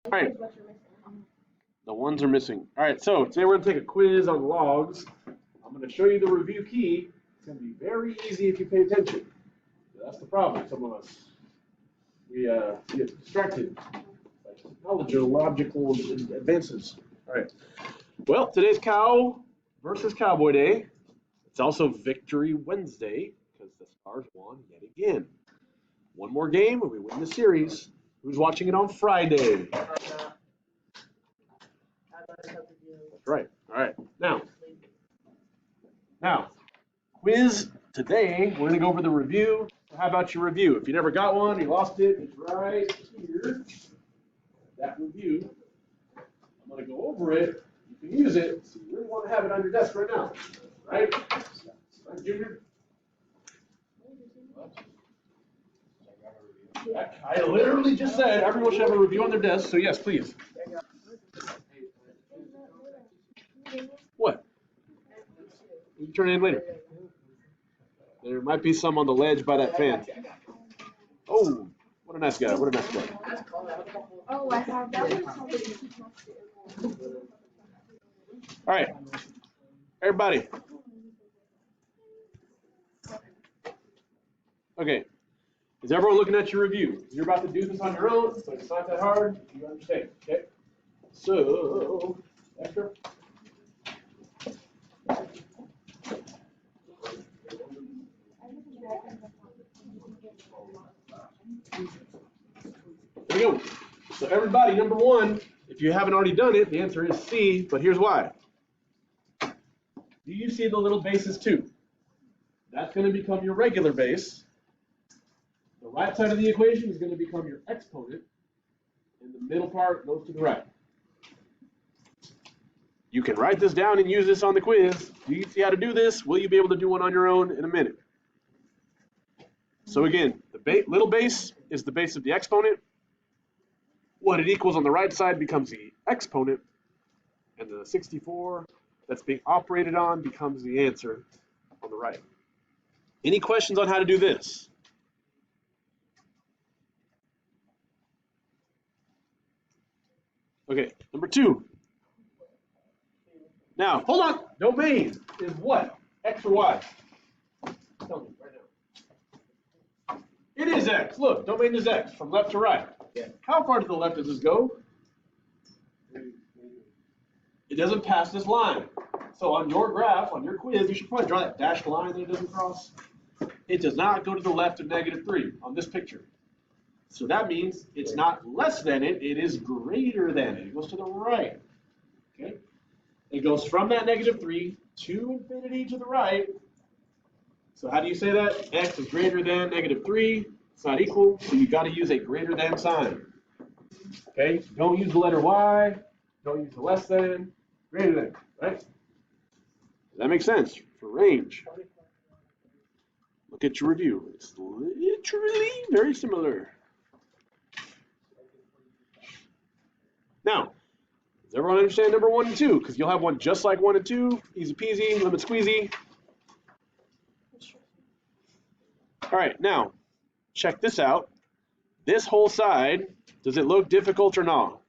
All right. The ones are missing. All right, so today we're going to take a quiz on logs. I'm going to show you the review key. It's going to be very easy if you pay attention. That's the problem, some of us. We get distracted by technological advances. All right. Well, today's Cow versus Cowboy Day. It's also Victory Wednesday because the Stars won yet again. One more game and we win the series. Who's watching it on Friday? That's right. All right. Now, quiz today. We're going to go over the review. How about your review? If you never got one, you lost it, it's right here. That review. I'm going to go over it. You can use it. So you really want to have it on your desk right now. Right? Right, Junior? I literally just said everyone should have a review on their desk, so yes, please. What? You can turn it in later. There might be some on the ledge by that fan. Oh, what a nice guy. What a nice guy. Oh, I have that one. All right. Everybody. Okay. Is everyone looking at your review? You're about to do this on your own, so it's not that hard. You understand, okay? So, extra. There we go. So everybody, number one, if you haven't already done it, the answer is C, but here's why. Do you see the little bases too? That's going to become your regular base. The right side of the equation is going to become your exponent, and the middle part goes to the right. You can write this down and use this on the quiz. Do you see how to do this? Will you be able to do one on your own in a minute? So again, the little base is the base of the exponent. What it equals on the right side becomes the exponent, and the 64 that's being operated on becomes the answer on the right. Any questions on how to do this? Okay, number two. Now, hold on. Domain is what? X or Y? Tell me right now. It is X. Look, domain is X from left to right. Yeah. How far to the left does this go? It doesn't pass this line. So on your graph, on your quiz, you should probably draw that dashed line that it doesn't cross. It does not go to the left of -3 on this picture. So that means it's not less than it, it is greater than it. It goes to the right. Okay? It goes from that -3 to infinity to the right. So how do you say that? X is greater than -3. It's not equal, so you've got to use a greater than sign. Okay? Don't use the letter Y. Don't use the less than. Greater than. Right? Does that make sense for range? Look at your review. It's literally very similar. Now, does everyone understand number 1 and 2? Because you'll have one just like 1 and 2. Easy peasy, lemon squeezy. All right, now, check this out. This whole side, does it look difficult or not?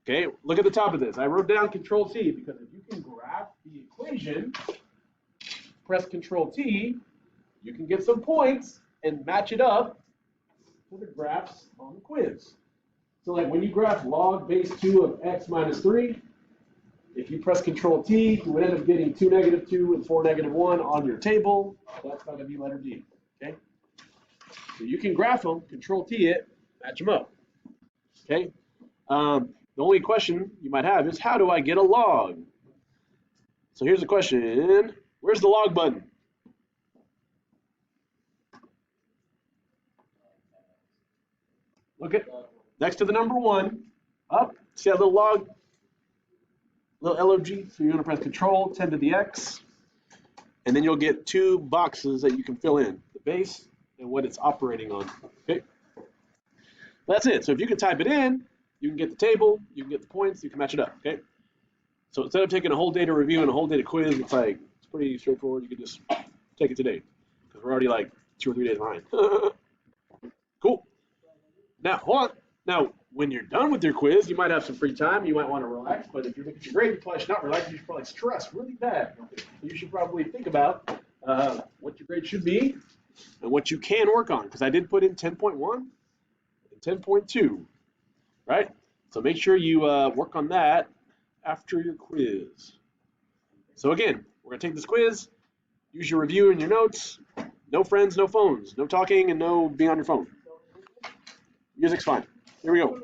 Okay, look at the top of this. I wrote down Control-T because if you can graph the equation, press Control-T, you can get some points and match it up to the graphs on the quiz. So like when you graph log base 2 of x minus 3, if you press Control-T, you would end up getting 2, -2, and 4, -1 on your table. That's going to be letter D, okay? So you can graph them, Control-T it, match them up, okay? The only question you might have is, how do I get a log? So here's the question. Where's the log button? Look at next to the number 1, up, see that little log, little LOG? So you're going to press Control, 10 to the X, and then you'll get 2 boxes that you can fill in, the base and what it's operating on. Okay, that's it. So if you can type it in, you can get the table, you can get the points, you can match it up. Okay, so instead of taking a whole day to review and a whole day to quiz, it's like it's pretty straightforward. You can just take it today because we're already like 2 or 3 days behind. Cool. Now, hold on. Now, when you're done with your quiz, you might have some free time. You might want to relax, but if you look at your grade, you probably should not relax. You should probably stress really bad. So you should probably think about what your grade should be and what you can work on, because I did put in 10.1 and 10.2, right? So make sure you work on that after your quiz. So again, we're going to take this quiz, use your review and your notes. No friends, no phones, no talking, and no being on your phone. Music's fine. Here we go.